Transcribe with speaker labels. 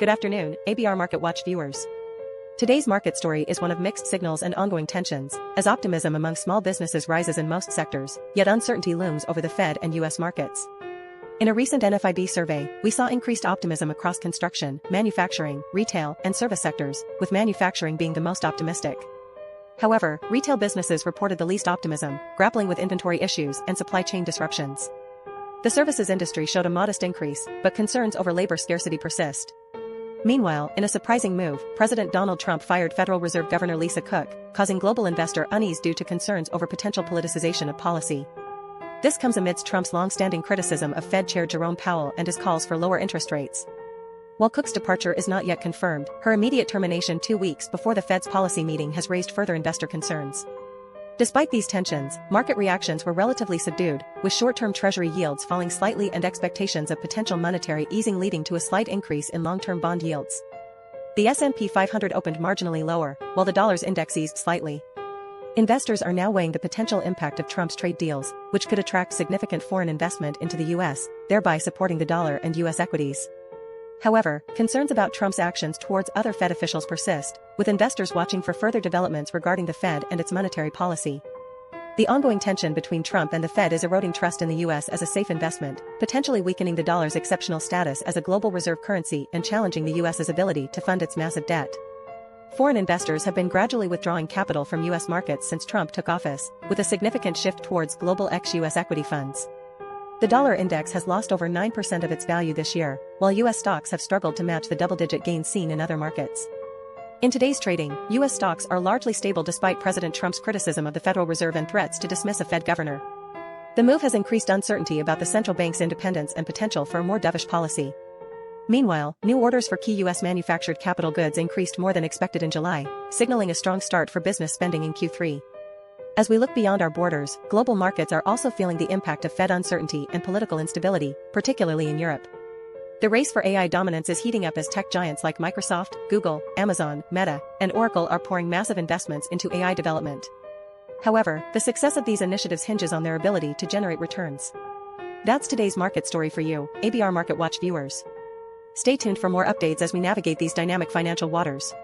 Speaker 1: Good afternoon, ABR-MarketWatch viewers. Today's market story is one of mixed signals and ongoing tensions, as optimism among small businesses rises in most sectors, yet uncertainty looms over the Fed and U.S. markets. In a recent NFIB survey, we saw increased optimism across construction, manufacturing, retail, and service sectors, with manufacturing being the most optimistic. However, retail businesses reported the least optimism, grappling with inventory issues and supply chain disruptions. The services industry showed a modest increase, but concerns over labor scarcity persist. Meanwhile, in a surprising move, President Donald Trump fired Federal Reserve Governor Lisa Cook, causing global investor unease due to concerns over potential politicization of policy. This comes amidst Trump's long-standing criticism of Fed Chair Jerome Powell and his calls for lower interest rates. While Cook's departure is not yet confirmed, her immediate termination 2 weeks before the Fed's policy meeting has raised further investor concerns. Despite these tensions, market reactions were relatively subdued, with short-term Treasury yields falling slightly and expectations of potential monetary easing leading to a slight increase in long-term bond yields. The S&P 500 opened marginally lower, while the dollar's index eased slightly. Investors are now weighing the potential impact of Trump's trade deals, which could attract significant foreign investment into the U.S., thereby supporting the dollar and U.S. equities. However, concerns about Trump's actions towards other Fed officials persist, with investors watching for further developments regarding the Fed and its monetary policy. The ongoing tension between Trump and the Fed is eroding trust in the U.S. as a safe investment, potentially weakening the dollar's exceptional status as a global reserve currency and challenging the U.S.'s ability to fund its massive debt. Foreign investors have been gradually withdrawing capital from U.S. markets since Trump took office, with a significant shift towards global ex-U.S. equity funds. The dollar index has lost over 9% of its value this year, while U.S. stocks have struggled to match the double-digit gains seen in other markets. In today's trading, U.S. stocks are largely stable despite President Trump's criticism of the Federal Reserve and threats to dismiss a Fed governor. The move has increased uncertainty about the central bank's independence and potential for a more dovish policy. Meanwhile, new orders for key U.S. manufactured capital goods increased more than expected in July, signaling a strong start for business spending in Q3. As we look beyond our borders, global markets are also feeling the impact of Fed uncertainty and political instability, particularly in Europe. The race for AI dominance is heating up as tech giants like Microsoft, Google, Amazon, Meta, and Oracle are pouring massive investments into AI development. However, the success of these initiatives hinges on their ability to generate returns. That's today's market story for you, ABR MarketWatch viewers. Stay tuned for more updates as we navigate these dynamic financial waters.